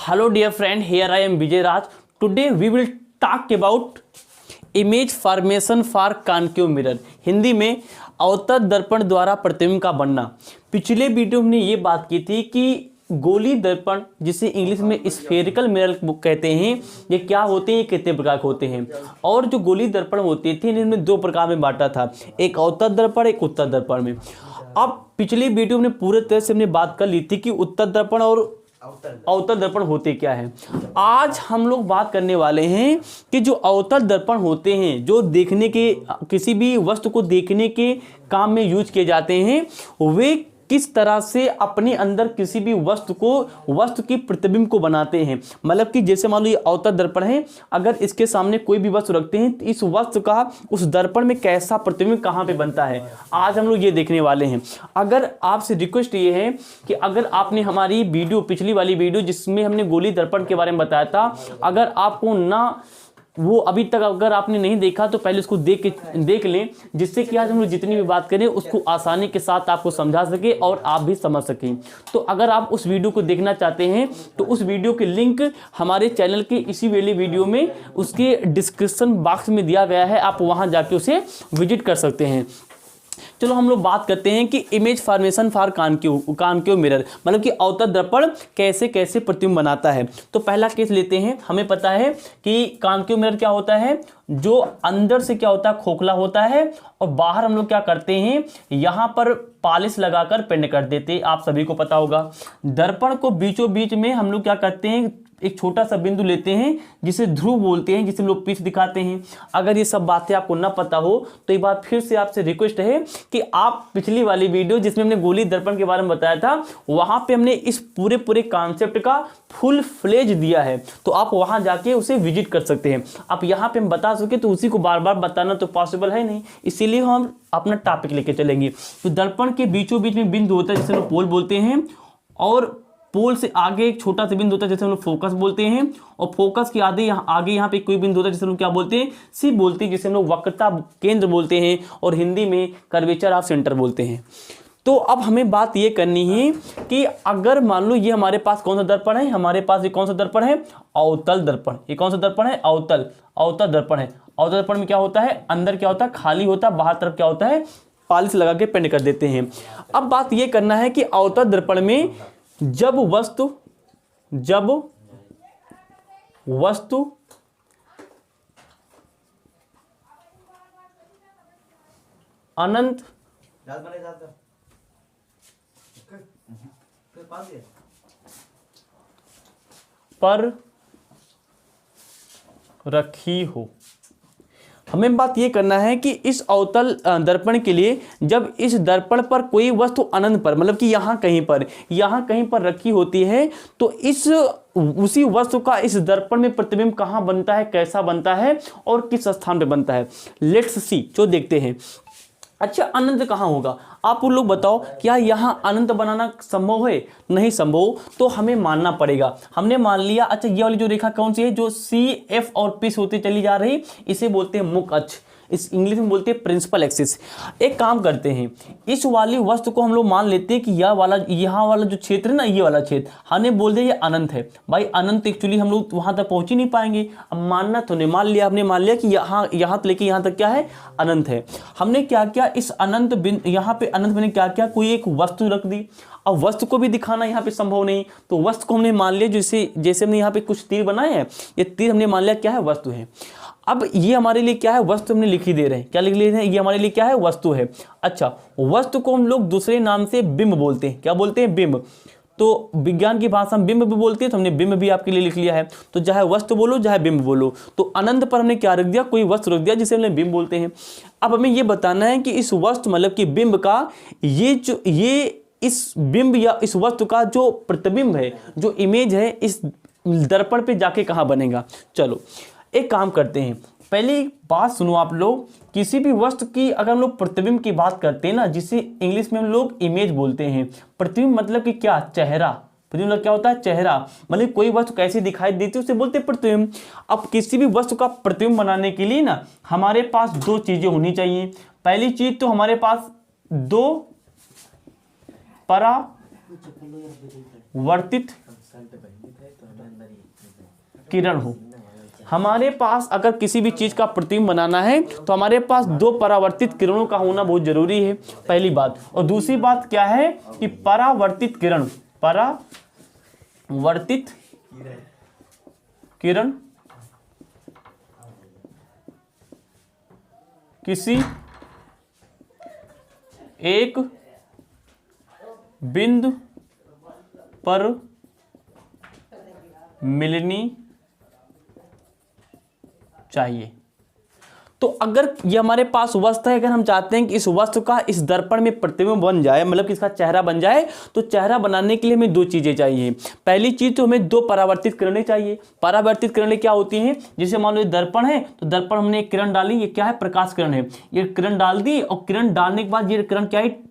Hello dear friend, here I am Vijay Raj. Today we will talk about image formation for concave mirror, Hindi में अवतल दर्पण द्वारा प्रतिबिंब का बनना। पिछले वीडियो में हमने ये बात की थी कि गोली दर्पण, जिसे इंग्लिश में स्फेरिकल मिरर कहते हैं, ये क्या होते हैं, कितने प्रकार के होते हैं। और जो गोली दर्पण होते थे इनमें दो प्रकार में बांटा था, एक अवतल दर्पण, एक उत्तल दर्पण में। अब पिछले वीडियो में पूरे तरह से हमने बात कर ली थी कि उत्तल दर्पण और अवतल दर्पण होते क्या है। आज हम लोग बात करने वाले हैं कि जो अवतल दर्पण होते हैं, जो देखने के, किसी भी वस्तु को देखने के काम में यूज किए जाते हैं, वे किस तरह से अपने अंदर किसी भी वस्तु की प्रतिबिंब को बनाते हैं। मतलब कि जैसे मान लो ये अवतल दर्पण है, अगर इसके सामने कोई भी वस्तु रखते हैं तो इस वस्तु का उस दर्पण में कैसा प्रतिबिंब कहाँ पे बनता है, आज हम लोग ये देखने वाले हैं। अगर आपसे रिक्वेस्ट ये है कि अगर आपने हमारी वीडियो, पिछली वाली वीडियो जिसमें हमने गोली दर्पण के बारे में बताया था, अगर आपको ना वो अभी तक अगर आपने नहीं देखा तो पहले उसको देख लें, जिससे कि आज हम लोग जितनी भी बात करें उसको आसानी के साथ आपको समझा सके और आप भी समझ सकें। तो अगर आप उस वीडियो को देखना चाहते हैं तो उस वीडियो के लिंक हमारे चैनल के इसी वाली वीडियो में उसके डिस्क्रिप्शन बॉक्स में दिया गया है, आप वहां जाके उसे विजिट कर सकते हैं। चलो हम लोग बात करते हैं कि image formation for concave mirror, मतलब कि अवतल दर्पण कैसे कैसे प्रतिबिंब बनाता है। तो पहला केस लेते हैं। हमें पता है कि कॉन्केव मिरर क्या होता है, जो अंदर से क्या होता है, खोखला होता है, और बाहर हम लोग क्या करते हैं, यहाँ पर पॉलिश लगाकर पेंट कर देते हैं। आप सभी को पता होगा। दर्पण को बीचों बीच में हम लोग क्या करते हैं, एक छोटा सा बिंदु लेते हैं जिसे ध्रुव बोलते हैं, जिसे हम लोग पीस दिखाते हैं। अगर ये सब बातें आपको ना पता हो तो एक बार फिर से आपसे रिक्वेस्ट है कि आप पिछली वाली वीडियो जिसमें हमने गोली दर्पण के बारे में बताया था, वहां पे हमने इस पूरे कॉन्सेप्ट का फुल फ्लेज दिया है, तो आप वहां जाके उसे विजिट कर सकते हैं। आप यहाँ पे हम बता सके तो उसी को बार बार बताना तो पॉसिबल है नहीं, इसीलिए हम अपना टॉपिक लेके चलेंगे। तो दर्पण के बीचों बीच में बिंदु होता है जिसे हम पोल बोलते हैं, और पोल से आगे एक छोटा सा बिंदु होता है जिसे हम लोग फोकस बोलते हैं, और फोकस के आगे यहाँ पे कोई बिंदु होता है जिसे हम लोग क्या बोलते हैं, सी बोलते हैं, जिसे हम लोग वक्रता केंद्र बोलते हैं, और हिंदी में कर्वेचर ऑफ सेंटर बोलते हैं। तो अब हमें बात ये करनी है कि अगर मान लो ये हमारे पास कौन सा दर्पण है, हमारे पास ये कौन सा दर्पण है, अवतल दर्पण। ये कौन सा दर्पण है, अवतल दर्पण है। अवतल दर्पण में क्या होता है, अंदर क्या होता है, खाली होता है, बाहर तरफ क्या होता है, पॉलिश लगा के पेंट कर देते हैं। अब बात ये करना है कि अवतल दर्पण में जब वस्तु अनंत पर रखी हो। हमें बात ये करना है कि इस अवतल दर्पण के लिए जब इस दर्पण पर कोई वस्तु अनंत पर, मतलब कि यहाँ कहीं पर रखी होती है, तो उसी वस्तु का इस दर्पण में प्रतिबिंब कहाँ बनता है, कैसा बनता है और किस स्थान पे बनता है। लेट्स सी, जो देखते हैं। अच्छा, अनंत कहाँ होगा, आप लोग बताओ, क्या यहाँ अनंत बनाना संभव है? नहीं संभव। तो हमें मानना पड़ेगा। हमने मान लिया, अच्छा ये वाली जो रेखा कौन सी है, जो सी एफ और पी से होती चली जा रही, इसे बोलते हैं मुख्य अक्ष, इस इंग्लिश में बोलते हैं प्रिंसिपल एक्सिस। एक काम करते हैं, इस वाली वस्तु को हम लोग मान लेते हैं कि यहाँ वाला जो क्षेत्र है ना, ये वाला क्षेत्र हमने बोल दिया ये अनंत है। भाई अनंत एक्चुअली हम लोग वहां तक पहुंच ही नहीं पाएंगे। अब मानना तो नहीं, मान लिया, हमने मान लिया कि यहाँ से लेके यहाँ तक क्या है, अनंत है। हमने क्या किया, इस अनंत यहाँ पे अनंत में क्या किया, कोई एक वस्तु रख दी। अब वस्तु को भी दिखाना यहाँ पे संभव नहीं, तो वस्तु को हमने मान लिया, जैसे हमने यहाँ पे कुछ तीर बनाए हैं, ये तीर हमने मान लिया क्या है, वस्तु है। अब ये हमारे लिए क्या है, वस्तु हमने लिख ही दे रहे हैं, क्या लिख ले रहे हैं, ये हमारे लिए क्या है, वस्तु है। अच्छा, वस्तु को हम लोग दूसरे नाम से बिंब बोलते हैं। क्या बोलते हैं, बिंब। तो विज्ञान की भाषा में बिंब भी बोलते हैं, तो हमने बिंब भी आपके लिए लिख लिया है। तो चाहे वस्तु बोलो चाहे बिंब बोलो, तो अनंत पर हमने क्या रख दिया, कोई वस्तु रख दिया जिसे हमने बिंब बोलते हैं। अब हमें ये बताना है कि इस वस्तु मतलब कि बिंब का इस बिंब या इस वस्तु का जो प्रतिबिंब है, जो इमेज है, इस दर्पण पे जाके कहाँ बनेगा। चलो एक काम करते हैं, पहले बात सुनो आप लोग। किसी भी वस्तु की अगर हम लोग प्रतिबिंब की बात करते हैं ना, जिसे इंग्लिश में हम लोग इमेज बोलते हैं। प्रतिबिंब मतलब कि क्या, चेहरा। प्रतिबिंब मतलब क्या होता है, चेहरा। मतलब कोई वस्तु कैसी दिखाई देती है उसे बोलते हैं प्रतिबिंब। अब किसी भी वस्तु का प्रतिबिंब बनाने के लिए ना हमारे पास दो चीजें होनी चाहिए। पहली चीज तो हमारे पास दो परावर्तित किरण हो। हमारे पास अगर किसी भी चीज का प्रतिबिंब बनाना है तो हमारे पास दो परावर्तित किरणों का होना बहुत जरूरी है, पहली बात। और दूसरी बात क्या है कि परावर्तित किरण किसी एक बिंदु पर मिलनी चाहिए। तो अगर ये हमारे पास वस्तु है, अगर हम चाहते हैं कि इस वस्तु का इस दर्पण में प्रतिबिंब बन जाए, मतलब कि इसका चेहरा बन जाए, तो चेहरा बनाने के लिए हमें दो चीजें चाहिए। पहली चीज तो हमें दो परावर्तित किरणें चाहिए। परावर्तित किरणें क्या होती हैं? जैसे मान लो दर्पण है, तो दर्पण हमने एक किरण डाली, ये क्या है? प्रकाश किरण है। ये किरण डाल दी और किरण डालने के बाद ये किरण क्या है?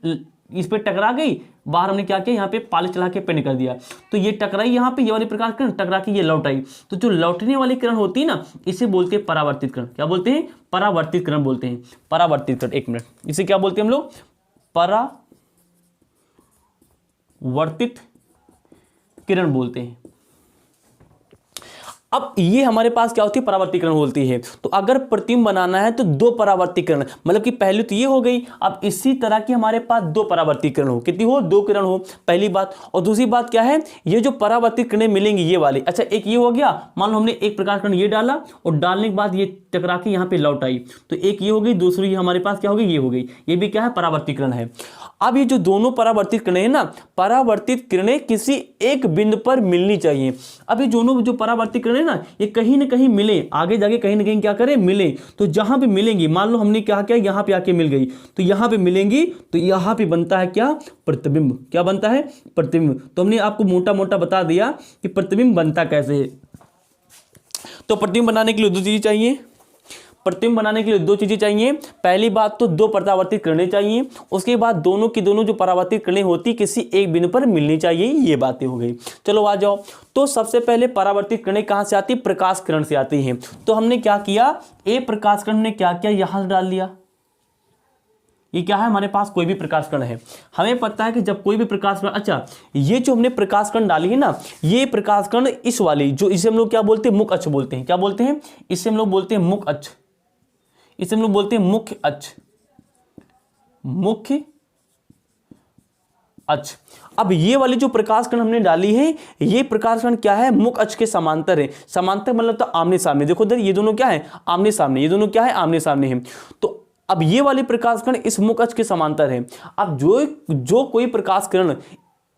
इस पे टकरा गई, बाहर हमने क्या किया? यहाँ पे पालिश चला के पेंट कर दिया, तो ये टकराई, यहाँ पे ये वाली प्रकाश किरण टकरा के ये लौट आई। तो जो लौटने वाली किरण होती है ना, इसे बोलते हैं परावर्तित किरण। क्या बोलते हैं? परावर्तित किरण बोलते हैं। परावर्तित किरण, एक मिनट, इसे क्या बोलते हैं हम लोग? परावर्तित किरण बोलते हैं। अब ये हमारे पास क्या होती है? परावर्तीकरण होती है। तो अगर प्रतिबिंब बनाना है तो दो परावर्तीकरण, मतलब कि पहले तो ये हो गई। अब इसी तरह की हमारे पास दो परावर्तीकरण हो, कितनी हो? दो किरण हो, पहली बात। और दूसरी बात क्या है? ये जो परावर्तित किरणें मिलेंगी ये वाली, अच्छा एक ये हो गया, मान लो हमने एक प्रकाश किरण ये डाला और डालने के बाद ये टकरा के यहाँ पे लौट आई, तो एक ये हो गई, दूसरी हमारे पास क्या हो गई? ये हो गई। ये भी क्या है? परावर्तीकरण है। अब ये जो दोनों परावर्तित किरणें हैं ना, परावर्तित किरणें किसी एक बिंदु पर मिलनी चाहिए। अब ये दोनों जो परावर्तित किरणें ना, ये कहीं ना कहीं मिले, आगे जाके कहीं ना कहीं क्या करें? मिले। तो जहां पे मिलेंगी, मान लो हमने क्या किया, यहाँ पे आके मिल गई, तो यहाँ पे मिलेंगी, तो यहाँ पे बनता है क्या? प्रतिबिंब। क्या बनता है? प्रतिबिंब। तो हमने आपको मोटा मोटा बता दिया कि प्रतिबिंब बनता कैसे है। तो प्रतिबिंब बनाने के लिए दो चीजें चाहिए। प्रतिबिंब बनाने के लिए दो चीजें चाहिए। पहली बात तो दो परावर्तित किरणें चाहिए, उसके बाद दोनों की दोनों जो परावर्तित किरणें होती किसी एक बिंदु पर मिलनी चाहिए। ये बातें हो गई। चलो आ जाओ। तो सबसे पहले परावर्तित किरणें कहां से आती? प्रकाश किरण से आती हैं। तो हमने क्या किया? एक प्रकाश किरण ने क्या किया? यहां से डाल दिया। ये क्या है? हमारे पास कोई भी प्रकाश कण है, हमें पता है कि जब कोई भी प्रकाश कण, अच्छा ये जो हमने प्रकाश कण डाली है ना, ये प्रकाश कण इस वाली जो, इसे हम लोग क्या बोलते हैं? मुख्य अक्ष बोलते हैं। क्या बोलते हैं? इसे हम लोग बोलते हैं मुख्य अक्ष। इसे हम लोग बोलते हैं मुख्य अक्ष। मुख्य अक्ष। अब ये वाली जो प्रकाश कण हमने डाली है, ये प्रकाश कण क्या है? मुख्य अक्ष के समांतर है। समांतर मतलब तो आमने सामने। देखो इधर ये दोनों क्या है? आमने सामने। ये दोनों क्या है? आमने सामने है। तो अब ये वाली प्रकाश किरण इस मुख्य अक्ष के समांतर है। अब जो कोई प्रकाश किरण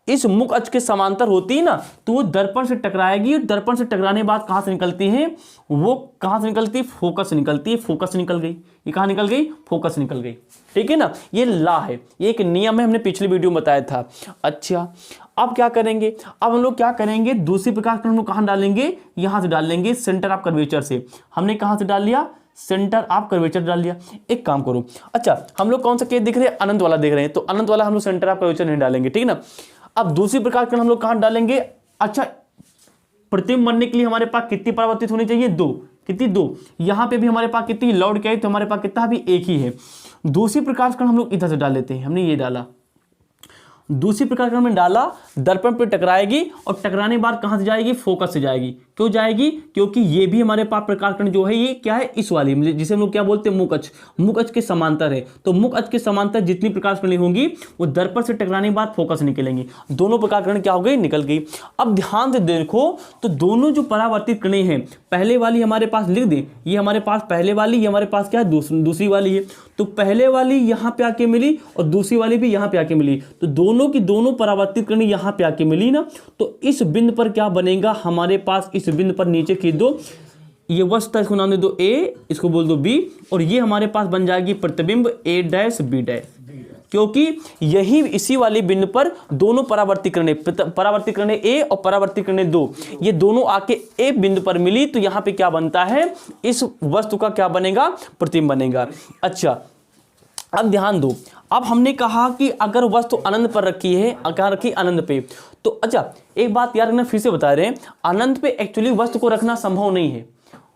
इस मुख्य अक्ष के समांतर होती है ना, तो वो दर्पण से टकराएगी, और दर्पण से टकराने के बाद कहां से निकलती है? वो कहां से निकलती है? फोकस से निकलती है। फोकस निकल गई। ये कहां निकल गई? फोकस निकल गई। ठीक है ना? ये लॉ है, ये एक नियम है, हमने पिछले वीडियो में बताया था। अच्छा अब क्या करेंगे? अब हम लोग क्या करेंगे? दूसरी प्रकाश किरण को कहां डालेंगे? यहां से डाल लेंगे, सेंटर ऑफ कर्वेचर से। हमने कहां से डाल लिया? सेंटर ऑफ कर्वेचर डाल दिया। एक काम करो, अच्छा हम लोग कौन सा केस देख रहे हैं? अनंत वाला देख रहे हैं, तो अनंत वाला हम लोग सेंटर ऑफ कर्वेचर नहीं डालेंगे। ठीक है ना? अब दूसरी प्रकार के हम लोग कहां डालेंगे? अच्छा प्रतिबिंब बनने के लिए हमारे पास कितनी परावर्तित होनी चाहिए? दो। कितनी? दो। यहां पे भी हमारे पास कितनी? लौट के आई, तो हमारे पास कितना भी? एक ही है। दूसरी प्रकाश कण हम लोग इधर से डाल लेते हैं। हमने ये डाला, दूसरी प्रकाश कण में डाला, दर्पण पर टकराएगी और टकराने के बाद कहां से जाएगी? फोकस से जाएगी। क्यों जाएगी? क्योंकि ये भी हमारे पास प्रकाश कण जो है ये क्या है? इस वाली, जिसे हम लोग क्या बोलते हैं? मुख्य अक्ष। मुख्य अक्ष के समांतर है। तो मुख्य अक्ष के समांतर जितनी प्रकाश किरणें होंगी वो दर्पण से टकराने के बाद फोकस निकलेंगी। दोनों प्रकाश किरण क्या हो गई? निकल गई। अब ध्यान से देखो, तो दोनों जो परावर्तित किरणें हैं, पहले वाली हमारे पास लिख दे, ये हमारे पास पहले वाली, ये हमारे पास क्या है? दूसरी वाली है। तो पहले वाली यहां पे आके मिली और दूसरी वाली भी यहां पे आके मिली, तो दोनों की दोनों परावर्तित किरणें यहां पे आके मिली ना, तो इस बिंदु पर क्या बनेगा हमारे पास? इस बिंदु पर नीचे खींच दो, ये वस्तु इसको नाम दे दो ए, इसको बोल दो बी, और ये हमारे पास बन जाएगी प्रतिबिंब ए डैश बी डैश। क्योंकि यही इसी वाली बिंदु पर दोनों परावर्तित किरणें ए और परावर्तित किरणें दो, ये दोनों आके ए बिंदु पर मिली, तो यहां पे क्या बनता है? इस वस्तु का क्या बनेगा? प्रतिबिंब बनेगा। अच्छा अब ध्यान दो, अब हमने कहा कि अगर वस्तु अनंत पर रखी है, कहां रखी? अनंत पे। तो अच्छा एक बात याद रखना, फिर से बता रहे हैं, अनंत पे एक्चुअली वस्तु को रखना संभव नहीं है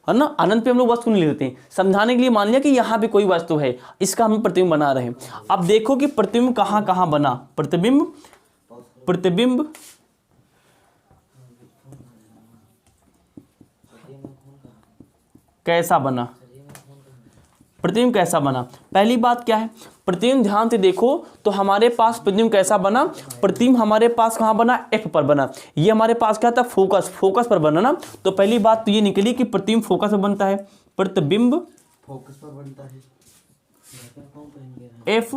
ना? अनंत पे हम लोग वस्तु नहीं लेते हैं। समझाने के लिए मान लिया कि यहाँ पे कोई वस्तु है, इसका हम प्रतिबिंब बना रहे हैं। अब देखो कि प्रतिबिंब कहां कहां बना। प्रतिबिंब कैसा बना, प्रतिबिंब कैसा बना। पहली बात क्या है, प्रतिबिंब ध्यान से देखो तो हमारे पास प्रतिबिंब कैसा बना, प्रतिबिंब हमारे पास कहाँ बना, एफ पर बना। ये हमारे पास क्या था, फोकस, फोकस पर बना ना। तो पहली बात तो ये निकली कि प्रतिबिंब फोकस पर बनता है, प्रतिबिंब फोकस पर बनता है, एफ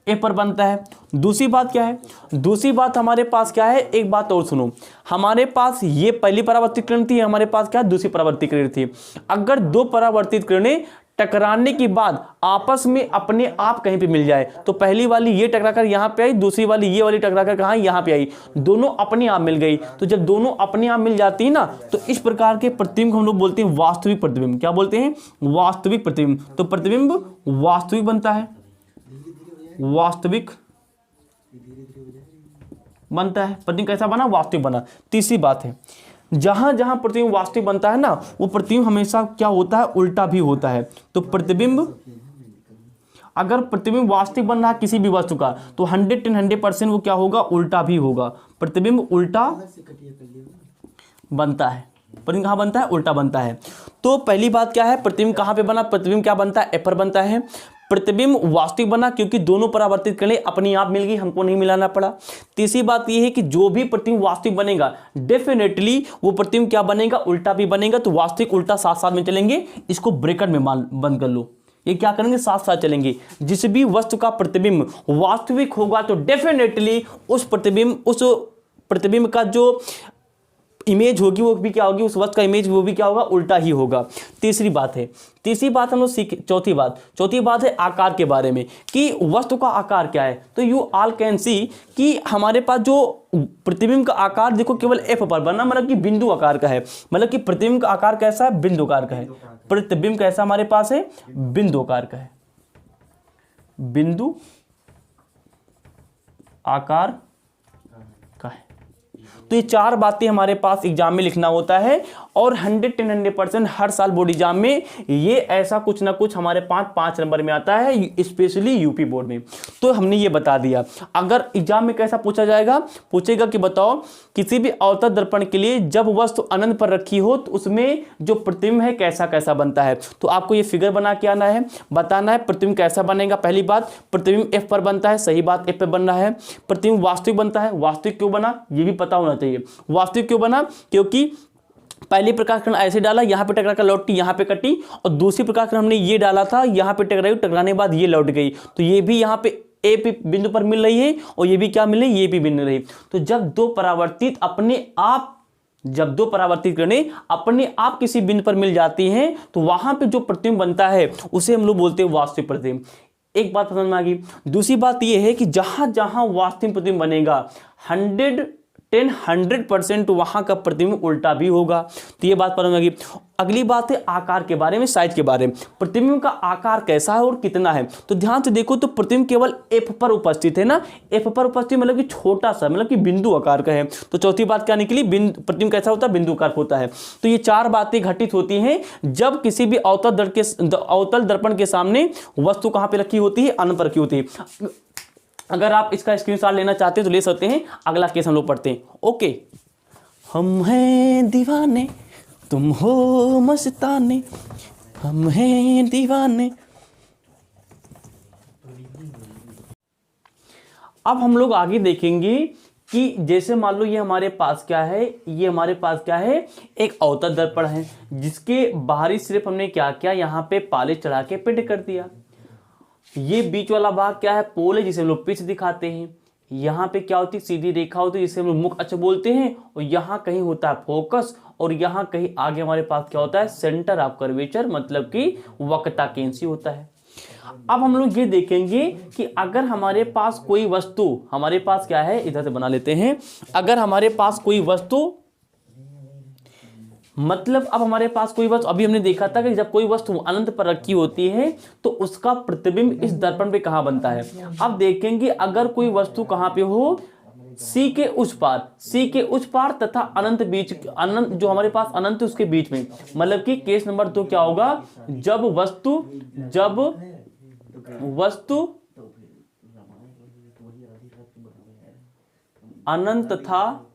एफ पर बनता है। दूसरी बात क्या है, दूसरी बात हमारे पास क्या है, एक बात और सुनो, हमारे पास ये पहली परावर्तित किरण थी, हमारे पास क्या है, दूसरी परावर्तित किरण थी। अगर दो परावर्तित किरणें टकराने के बाद आपस में अपने आप कहीं पे मिल जाए, तो पहली वाली ये टकराकर यहाँ पे आई, दूसरी वाली ये वाली टकराकर कहाँ, यहाँ पे आई, दोनों अपने आप मिल गई। तो जब दोनों अपने आप मिल जाती है ना, तो इस प्रकार के प्रतिबिंब को हम लोग बोलते हैं वास्तविक प्रतिबिंब। क्या बोलते हैं, वास्तविक प्रतिबिंब। तो प्रतिबिंब वास्तविक बनता है, वास्तविक बनता है। प्रतिबिंब कैसा बना, वास्तविक बना। तीसरी बात है, जहां जहां प्रतिबिंब वास्तविक बनता है ना, वो प्रतिबिंब हमेशा क्या होता है, उल्टा भी होता है। तो प्रतिबिंब, अगर प्रतिबिंब वास्तविक बन रहा है किसी भी वस्तु का, तो 100% वो क्या होगा, उल्टा भी होगा। प्रतिबिंब उल्टा बनता है। प्रतिबिंब कहाँ बनता है, उल्टा बनता है। तो पहली बात क्या है, प्रतिबिंब कहाँ पे बना, प्रतिबिंब क्या बनता है, एफ पर बनता है। प्रतिबिंब वास्तविक बना क्योंकि दोनों परावर्तित किरणें अपनी आप मिल गई, हमको नहीं मिलाना पड़ा। तीसरी बात यह है कि जो भी प्रतिबिंब वास्तविक बनेगा, डेफिनेटली वो प्रतिबिंब क्या बनेगा, उल्टा भी बनेगा। तो वास्तविक उल्टा साथ साथ में चलेंगे, इसको ब्रैकेट में बंद कर लो। ये क्या करेंगे, साथ साथ चलेंगे। जिस भी वस्तु का प्रतिबिंब वास्तविक होगा तो डेफिनेटली उस प्रतिबिंब का जो इमेज होगी वो भी क्या होगी, उस वस्तु का इमेज वो भी क्या होगा, उल्टा ही होगा। तीसरी बात है, तीसरी बात हम लोग सीख, चौथी बात है आकार के बारे में, कि वस्तु का आकार क्या है। तो यू ऑल कैन सी कि हमारे पास जो प्रतिबिंब का आकार देखो केवल एफ पर बना, मतलब कि बिंदु आकार का है। मतलब कि प्रतिबिंब का आकार कैसा है, बिंदु आकार का है। प्रतिबिंब कैसा हमारे पास है, बिंदु आकार का है, बिंदु आकार का है। तो ये चार बातें हमारे पास एग्जाम में लिखना होता है, और 100% हर साल बोर्ड एग्जाम में ये ऐसा कुछ ना कुछ हमारे 5 नंबर में आता है, स्पेशली यूपी बोर्ड में। तो हमने ये बता दिया। अगर एग्जाम में कैसा पूछा जाएगा, पूछेगा कि बताओ किसी भी अवतल दर्पण के लिए जब वस्तु अनंत पर रखी हो तो उसमें जो प्रतिबिंब है कैसा कैसा बनता है। तो आपको ये फिगर बना के आना है, बताना है प्रतिबिंब कैसा बनेगा। पहली बात, प्रतिबिंब एफ पर बनता है, सही बात, एफ पर बन रहा है। प्रतिबिंब वास्तविक बनता है, वास्तविक क्यों बना ये भी पता होना चाहिए। वास्तविक क्यों बना, क्योंकि पहली प्रकाश किरण ऐसे डाला, यहाँ पे टकरा कर लौटी, यहाँ पे कटी, और दूसरी प्रकाश किरण हमने ये डाला था, यहाँ पे टकराई, टकराने के बाद ये लौट गई। तो ये भी यहाँ पे ए पे बिंदु पर मिल रही है, और ये भी क्या मिल रही है, ये भी मिल रही है। तो जब दो परावर्तित किरणें अपने आप किसी बिंदु पर मिल जाती हैं, तो वहां पे जो प्रतिबिंब बनता है उसे हम लोग बोलते हैं वास्तविक प्रतिबिंब। एक बात समझ में आ गई। दूसरी बात यह है कि जहां जहां वास्तविक प्रतिबिंब बनेगा 100% वहां का प्रतिबिंब उल्टा भी होगा। तो ये बात समझ में आ गई। अगली बात है आकार के बारे में, साइज के बारे में। प्रतिबिंब का आकार कैसा है और कितना है। तो ध्यान से देखो, तो प्रतिबिंब केवल एफ पर उपस्थित है ना, एफ पर उपस्थित मतलब कि छोटा सा, मतलब कि बिंदु आकार का है। तो चौथी बात क्या निकली, प्रतिबिंब कैसा होता है, बिंदु आकार होता है। तो ये चार बातें घटित होती हैं जब किसी भी अवतल दर्पण के सामने वस्तु कहां पर रखी होती है, अनंत पर रखी होती है। अगर आप इसका स्क्रीनशॉट लेना चाहते हैं तो ले सकते हैं। अगला केस हम लोग पढ़ते हैं। ओके, हम हैं दीवाने तुम हो मस्ताने, हम हैं दीवाने। अब हम लोग आगे देखेंगे कि जैसे मान लो ये हमारे पास क्या है, ये हमारे पास क्या है, एक अवतल दर्पण है, जिसके बाहरी सिर्फ हमने क्या किया, यहाँ पे पॉलिश चढ़ा के पेंट कर दिया। ये बीच वाला भाग क्या है, पोल है, जिसे हम लोग पिच दिखाते हैं। यहाँ पे क्या होती है, सीधी रेखा होती है, जिसे हम लोग मुख्य अक्ष बोलते हैं। और यहाँ कहीं होता है फोकस, और यहाँ कहीं आगे हमारे पास क्या होता है, सेंटर ऑफ कर्वेचर, मतलब कि वक्रता केंद्र होता है। अब हम लोग ये देखेंगे कि अगर हमारे पास कोई वस्तु, हमारे पास क्या है, इधर से बना लेते हैं। अगर हमारे पास कोई वस्तु, मतलब अब हमारे पास कोई वस्तु, अभी हमने देखा था कि जब कोई वस्तु अनंत पर रखी होती है तो उसका प्रतिबिंब इस दर्पण पे कहां बनता है। अब देखेंगे अगर कोई वस्तु कहां पे हो, सी के उस पार तथा अनंत बीच, अनंत जो हमारे पास अनंत उसके बीच में, मतलब कि केस नंबर 2 क्या होगा, जब वस्तु अनंत तथा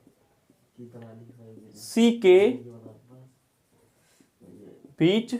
सी के बीच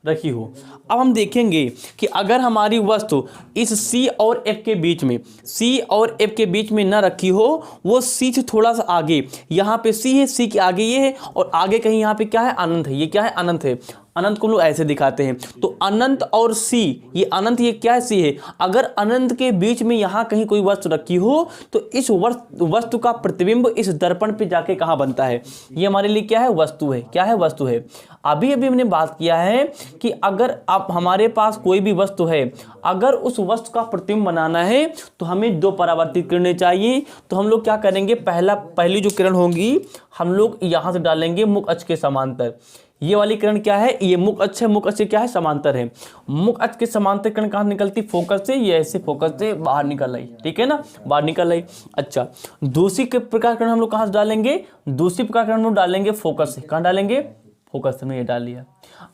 रखी हो। अब हम देखेंगे कि अगर हमारी वस्तु इस C और F के बीच में, C और F के बीच में ना रखी हो, वो C से थोड़ा सा आगे, यहाँ पे C है, C के आगे ये है, और आगे कहीं यहाँ पे क्या है, अनंत है। ये क्या है, अनंत है। अनंत को लोग ऐसे दिखाते हैं। तो अनंत और C, ये अनंत, ये क्या है, C है। अगर अनंत के बीच में यहाँ कहीं कोई वस्तु रखी हो तो इस वस्तु का प्रतिबिंब इस दर्पण पे जाके कहाँ बनता है, ये हमारे लिए क्या है, वस्तु है। क्या है, वस्तु है। अभी अभी हमने बात किया है कि अगर आप हमारे पास कोई भी वस्तु है, अगर उस वस्तु का प्रतिबिंब बनाना है तो हमें दो परावर्तित किरणें चाहिए। तो हम लोग क्या करेंगे, पहली जो किरण होंगी हम लोग यहाँ से डालेंगे मुख अक्ष के समांतर। ये वाली किरण क्या है, ये मुख अक्ष है, मुख अक्ष क्या है, समांतर है। मुख अक्ष के समांतर किरण कहाँ निकलती, फोकस से, ये ऐसे फोकस से बाहर निकल आई, ठीक है ना, बाहर निकल आई। अच्छा, दूसरी प्रकार किरण हम लोग कहाँ से डालेंगे, दूसरी प्रकार किरण हम लोग डालेंगे फोकस से। कहाँ डालेंगे, फोकस में, ये डाल लिया।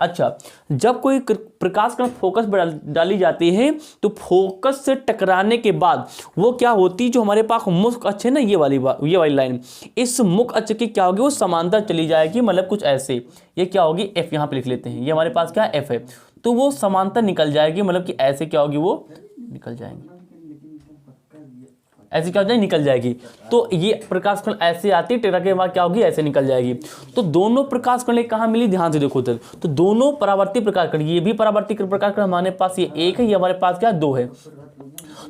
अच्छा, जब कोई प्रकाश किरण फोकस पर डाली जाती है तो फोकस से टकराने के बाद वो क्या होती, जो हमारे पास मुख अक्ष है ना, ये वाली लाइन, इस मुख अक्ष की क्या होगी, वो समांतर चली जाएगी, मतलब कुछ ऐसे। ये क्या होगी, एफ यहाँ पे लिख लेते हैं, ये हमारे पास क्या एफ है। तो वो समांतर निकल जाएगी, मतलब कि ऐसे क्या होगी, वो निकल जाएंगी, ऐसे क्या हो जाएगी, निकल जाएगी। तो ये प्रकाश किरण ऐसे आती, टकरा के बाद क्या होगी, ऐसे निकल जाएगी। तो दोनों प्रकाश किरणें कहाँ मिली, ध्यान से देखो उधर। तो दोनों परावर्तित प्रकाश किरण, ये भी परावर्तित प्रकाश किरण हमारे पास, ये एक है, ये हमारे पास क्या, दो है।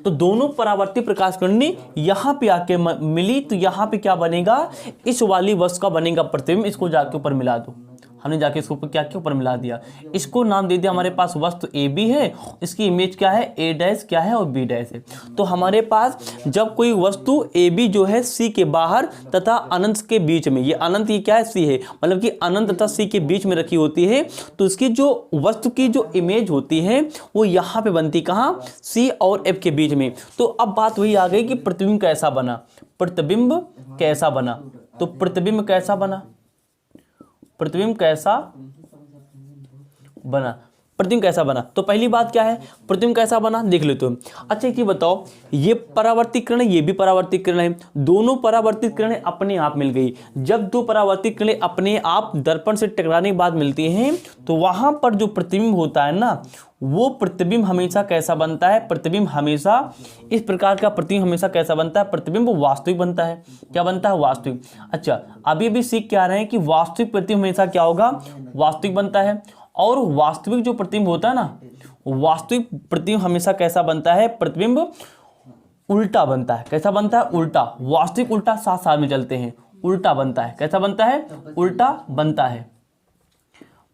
तो दोनों परावर्तित प्रकाश किरणें यहाँ पे आके मिली, तो यहाँ पे क्या बनेगा, इस वाली वस्तु का बनेगा प्रतिबिंब। इसको जाके ऊपर मिला दो, हमने जाके इसको ऊपर क्या किया, ऊपर मिला दिया। इसको नाम दे दिया, हमारे पास वस्तु ए बी है, इसकी इमेज क्या है, ए डैश क्या है और बी डैश है। तो हमारे पास जब कोई वस्तु ए बी जो है सी के बाहर तथा अनंत के बीच में, ये अनंत, ये क्या है, सी है, मतलब कि अनंत तथा सी के बीच में रखी होती है, तो इसकी जो वस्तु की जो इमेज होती है वो यहाँ पे बनती, कहाँ, सी और एफ के बीच में। तो अब बात वही आ गई कि प्रतिबिंब कैसा बना, प्रतिबिंब कैसा बना। तो प्रतिबिंब कैसा बना, प्रतिबिंब कैसा बना, प्रतिबिंब कैसा बना। तो पहली बात क्या है, प्रतिबिंब कैसा बना, देख लेते हो। अच्छा, एक ये बताओ, ये परावर्तित किरण है, ये भी परावर्तित किरण है, दोनों परावर्तित किरणें अपने आप मिल गई। जब दो परावर्तित किरणें अपने आप दर्पण से टकराने के बाद मिलती हैं तो वहां पर जो प्रतिबिंब होता है ना, वो प्रतिबिंब हमेशा कैसा बनता है, प्रतिबिंब हमेशा इस प्रकार का प्रतिबिंब हमेशा कैसा बनता है, प्रतिबिंब वास्तविक बनता है। क्या बनता है, वास्तविक। अच्छा, अभी भी सीख क्या रहे हैं कि वास्तविक प्रतिबिंब हमेशा क्या होगा, वास्तविक बनता है। और वास्तविक जो प्रतिबिंब होता है ना, वास्तविक प्रतिबिंब हमेशा कैसा बनता है, प्रतिबिंब उल्टा बनता है। कैसा बनता है, उल्टा। वास्तविक उल्टा साथ साथ में चलते हैं, उल्टा बनता है। कैसा बनता है, उल्टा बनता है।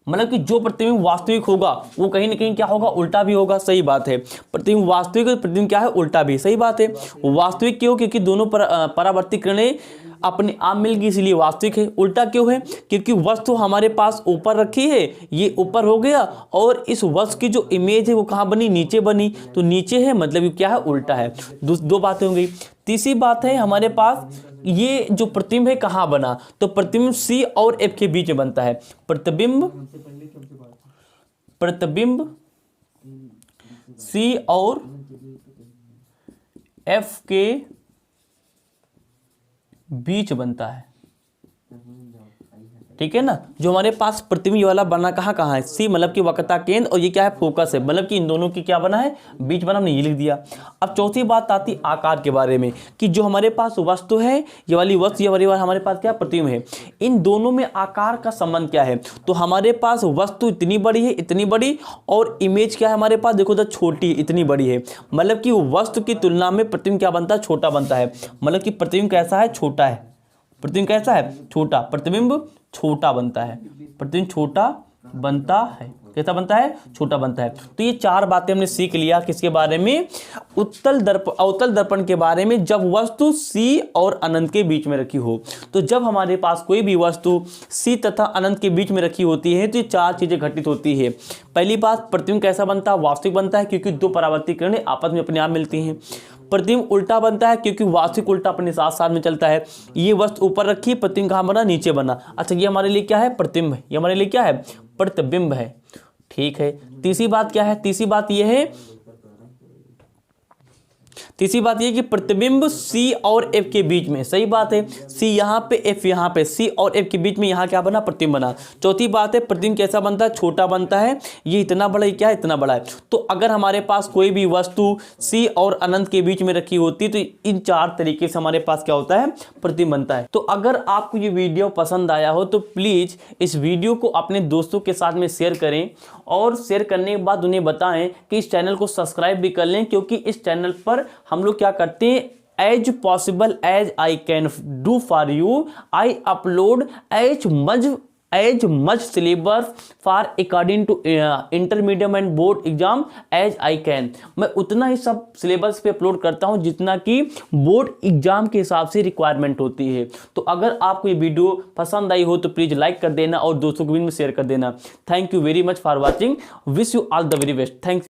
मतलब कि जो प्रतिबिंब वास्तविक होगा वो कहीं ना कहीं क्या होगा, उल्टा भी होगा। सही बात है, प्रतिबिंब वास्तविक, प्रतिबिंब क्या है, उल्टा भी। सही बात है। वास्तविक क्यों, क्योंकि दोनों परावर्तित किरणें अपने आप मिल गई इसलिए वास्तविक है। उल्टा क्यों है, क्योंकि वस्तु हमारे पास ऊपर रखी है, ये ऊपर हो गया, और इस वस्तु की जो इमेज है वो कहाँ बनी, नीचे बनी। तो नीचे है मतलब क्या है, उल्टा है। दो बातें हो गई। तीसरी बात है हमारे पास, ये जो प्रतिबिंब है कहाँ बना, तो प्रतिबिंब सी और एफ के बीच में बनता है। प्रतिबिंब सी और एफ के बीच बनता है, ठीक है ना। जो हमारे पास प्रतिबिंब वाला बना कहाँ है, सी मतलब कि वक्रता केंद्र, और ये क्या है, फोकस है, मतलब कि इन दोनों की क्या बना है, बीच बना, हमने ये लिख दिया। अब चौथी बात आती आकार के बारे में, कि जो हमारे पास वस्तु है, ये वाली वस्तु, ये वाली हमारे पास क्या प्रतिबिंब है, इन दोनों में आकार का संबंध क्या है। तो हमारे पास वस्तु इतनी बड़ी है, इतनी बड़ी, और इमेज क्या है हमारे पास, देखो तो छोटी, इतनी बड़ी है, मतलब कि वस्तु की तुलना में प्रतिबिंब क्या बनता है, छोटा बनता है। मतलब कि प्रतिबिंब कैसा है, छोटा है। प्रतिबिंब कैसा है, छोटा। प्रतिबिंब छोटा बनता है, प्रतिबिंब छोटा बनता है। कैसा बनता है, छोटा बनता है। तो ये चार बातें हमने सीख लिया किसके बारे में, अवतल दर्पण के बारे में, जब वस्तु सी और अनंत के बीच में रखी हो। तो जब हमारे पास कोई भी वस्तु सी तथा अनंत के बीच में रखी होती है तो ये चार चीजें घटित होती है। पहली बात, प्रतिबिंब कैसा बनता है, वास्तविक बनता है, क्योंकि दो परावर्तित किरणें आपस में अपने आप मिलती हैं। प्रतिबिंब उल्टा बनता है, क्योंकि वास्तविक उल्टा अपने साथ साथ में चलता है। ये वस्तु ऊपर रखी, प्रतिबिंब कहाँ बना, नीचे बना। अच्छा, ये हमारे लिए क्या है, प्रतिबिंब है। ये हमारे लिए क्या है, प्रतिबिंब है। ठीक है। तीसरी बात क्या है, तीसरी बात ये है, तीसरी बात ये कि प्रतिबिंब सी और एफ के बीच में, सही बात है, सी यहाँ पे एफ यहाँ पे, सी और एफ के बीच में यहाँ क्या बना, प्रतिबिंब बना। चौथी बात है प्रतिबिंब कैसा बनता है, छोटा बनता है, ये इतना बड़ा, ये क्या है, इतना बड़ा है। तो अगर हमारे पास कोई भी वस्तु सी और अनंत के बीच में रखी होती है तो इन चार तरीके से हमारे पास क्या होता है, प्रतिबिंब बनता है। तो अगर आपको ये वीडियो पसंद आया हो तो प्लीज इस वीडियो को अपने दोस्तों के साथ में शेयर करें, और शेयर करने के बाद उन्हें बताएं कि इस चैनल को सब्सक्राइब भी कर लें, क्योंकि इस चैनल पर हम लोग क्या करते हैं, as possible as I can do for you, I upload as much syllabus for according to intermediate and board exam as I can. मैं उतना ही सब सिलेबस पे अपलोड करता हूं जितना कि बोर्ड एग्जाम के हिसाब से रिक्वायरमेंट होती है। तो अगर आपको ये वीडियो पसंद आई हो तो प्लीज लाइक कर देना और दोस्तों को भी शेयर कर देना। Thank you very much for watching, wish you all the very best, thanks.